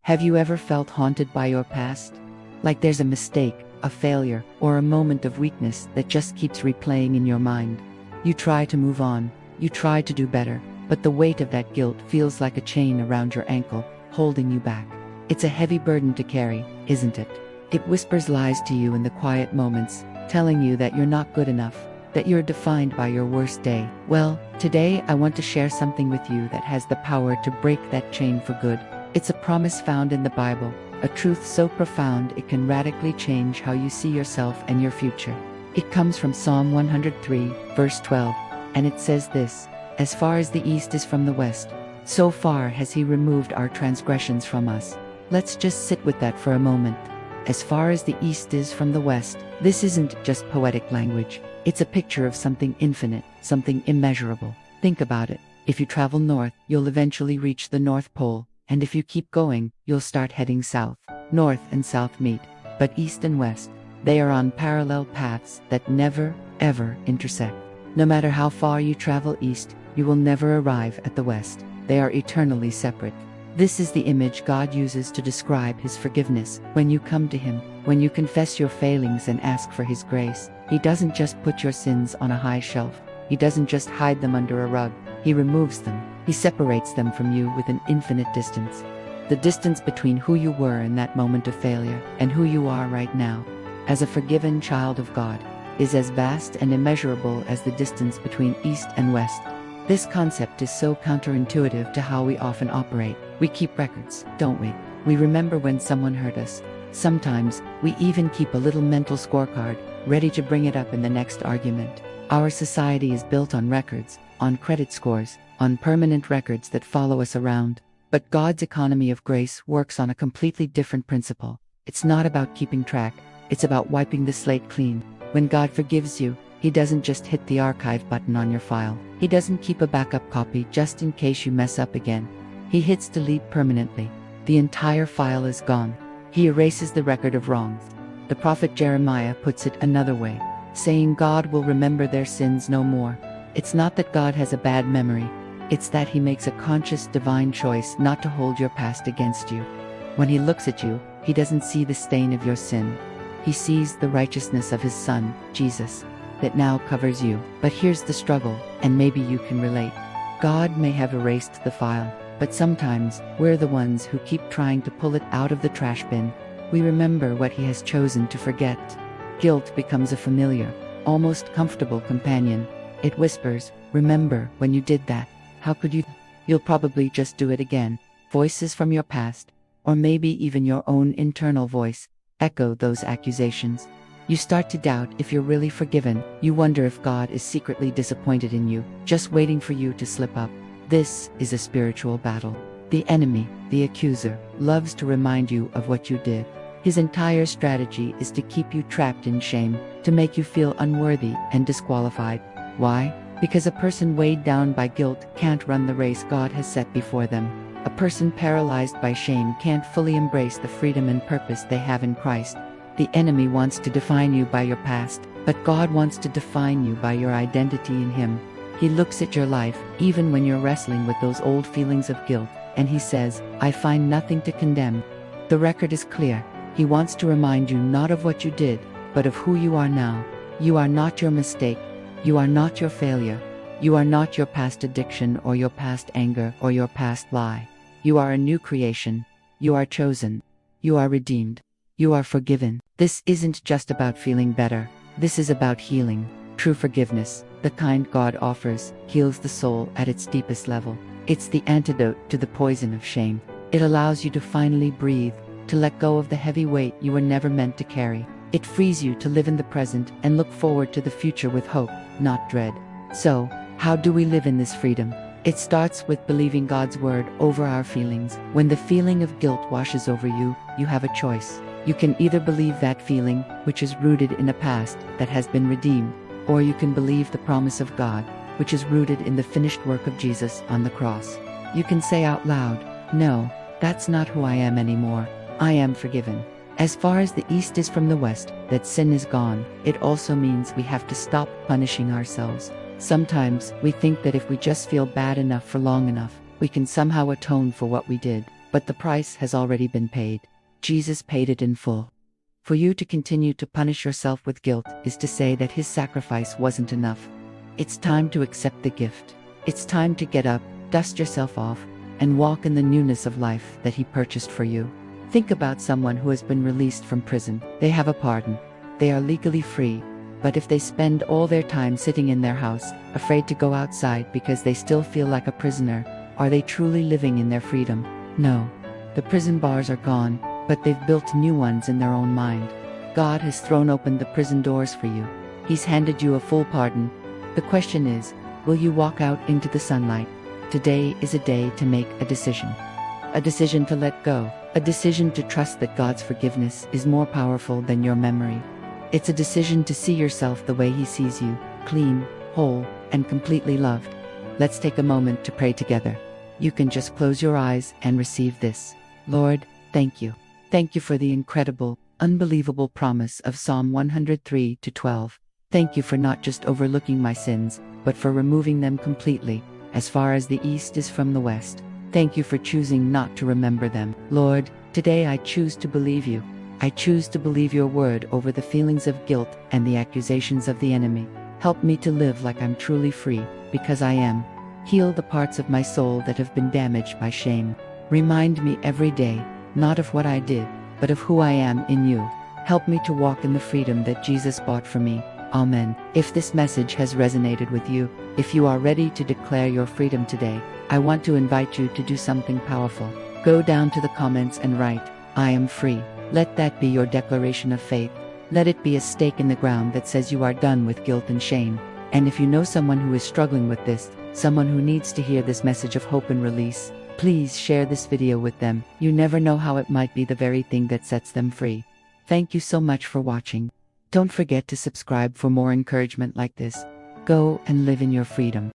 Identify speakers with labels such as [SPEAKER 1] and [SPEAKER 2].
[SPEAKER 1] Have you ever felt haunted by your past? Like there's a mistake, a failure, or a moment of weakness that just keeps replaying in your mind. You try to move on, you try to do better, but the weight of that guilt feels like a chain around your ankle, holding you back. It's a heavy burden to carry, isn't it? It whispers lies to you in the quiet moments, telling you that you're not good enough, that you're defined by your worst day. Well, today I want to share something with you that has the power to break that chain for good. It's a promise found in the Bible, a truth so profound it can radically change how you see yourself and your future. It comes from Psalm 103, verse 12, and it says this: "As far as the east is from the west, so far has He removed our transgressions from us." Let's just sit with that for a moment. As far as the east is from the west, this isn't just poetic language. It's a picture of something infinite, something immeasurable. Think about it. If you travel north, you'll eventually reach the North Pole, and if you keep going, you'll start heading south. North and south meet, but east and west, they are on parallel paths that never, ever intersect. No matter how far you travel east, you will never arrive at the west. They are eternally separate. This is the image God uses to describe His forgiveness. When you come to Him, when you confess your failings and ask for His grace, He doesn't just put your sins on a high shelf. He doesn't just hide them under a rug. He removes them. He separates them from you with an infinite distance. The distance between who you were in that moment of failure and who you are right now, as a forgiven child of God, is as vast and immeasurable as the distance between east and west. This concept is so counterintuitive to how we often operate. We keep records, don't we? We remember when someone hurt us. Sometimes, we even keep a little mental scorecard, ready to bring it up in the next argument. Our society is built on records, on credit scores, on permanent records that follow us around. But God's economy of grace works on a completely different principle. It's not about keeping track, it's about wiping the slate clean. When God forgives you, He doesn't just hit the archive button on your file. He doesn't keep a backup copy just in case you mess up again. He hits delete permanently. The entire file is gone. He erases the record of wrongs. The prophet Jeremiah puts it another way, saying God will remember their sins no more. It's not that God has a bad memory. It's that He makes a conscious divine choice not to hold your past against you. When He looks at you, He doesn't see the stain of your sin. He sees the righteousness of His Son, Jesus, that now covers you. But here's the struggle, and maybe you can relate. God may have erased the file, but sometimes we're the ones who keep trying to pull it out of the trash bin. We remember what He has chosen to forget. Guilt becomes a familiar, almost comfortable companion. It whispers, "Remember when you did that? How could you? You'll probably just do it again." Voices from your past, or maybe even your own internal voice, echo those accusations. You start to doubt if you're really forgiven. You wonder if God is secretly disappointed in you, just waiting for you to slip up. This is a spiritual battle. The enemy, the accuser, loves to remind you of what you did. His entire strategy is to keep you trapped in shame, to make you feel unworthy and disqualified. Why? Because a person weighed down by guilt can't run the race God has set before them. A person paralyzed by shame can't fully embrace the freedom and purpose they have in Christ. The enemy wants to define you by your past, but God wants to define you by your identity in Him. He looks at your life, even when you're wrestling with those old feelings of guilt, and He says, "I find nothing to condemn." The record is clear. He wants to remind you not of what you did, but of who you are now. You are not your mistake. You are not your failure. You are not your past addiction or your past anger or your past lie. You are a new creation. You are chosen. You are redeemed. You are forgiven. This isn't just about feeling better. This is about healing. True forgiveness, the kind God offers, heals the soul at its deepest level. It's the antidote to the poison of shame. It allows you to finally breathe, to let go of the heavy weight you were never meant to carry. It frees you to live in the present and look forward to the future with hope, not dread. So, how do we live in this freedom? It starts with believing God's word over our feelings. When the feeling of guilt washes over you, you have a choice. You can either believe that feeling, which is rooted in a past that has been redeemed, or you can believe the promise of God, which is rooted in the finished work of Jesus on the cross. You can say out loud, "No, that's not who I am anymore. I am forgiven." As far as the east is from the west, that sin is gone. It also means we have to stop punishing ourselves. Sometimes we think that if we just feel bad enough for long enough, we can somehow atone for what we did. but the price has already been paid. Jesus paid it in full. For you to continue to punish yourself with guilt is to say that his sacrifice wasn't enough. It's time to accept the gift. It's time to get up, dust yourself off, and walk in the newness of life that he purchased for you. Think about someone who has been released from prison. They have a pardon. They are legally free. But if they spend all their time sitting in their house, afraid to go outside because they still feel like a prisoner, are they truly living in their freedom? No. The prison bars are gone, but they've built new ones in their own mind. God has thrown open the prison doors for you. He's handed you a full pardon. The question is, will you walk out into the sunlight? Today is a day to make a decision. A decision to let go. A decision to trust that God's forgiveness is more powerful than your memory. It's a decision to see yourself the way he sees you, clean, whole, and completely loved. Let's take a moment to pray together. You can just close your eyes and receive this. Lord, thank you. Thank you for the incredible, unbelievable promise of Psalm 103:12. Thank you for not just overlooking my sins, but for removing them completely, as far as the east is from the west. Thank you for choosing not to remember them. Lord, today I choose to believe you. I choose to believe your word over the feelings of guilt and the accusations of the enemy. Help me to live like I'm truly free, because I am. Heal the parts of my soul that have been damaged by shame. Remind me every day, not of what I did, but of who I am in you. Help me to walk in the freedom that Jesus bought for me. Amen. If this message has resonated with you, if you are ready to declare your freedom today, I want to invite you to do something powerful. Go down to the comments and write, I am free. Let that be your declaration of faith. Let it be a stake in the ground that says you are done with guilt and shame. And if you know someone who is struggling with this, someone who needs to hear this message of hope and release, please share this video with them. You never know how it might be the very thing that sets them free. Thank you so much for watching. Don't forget to subscribe for more encouragement like this. Go and live in your freedom.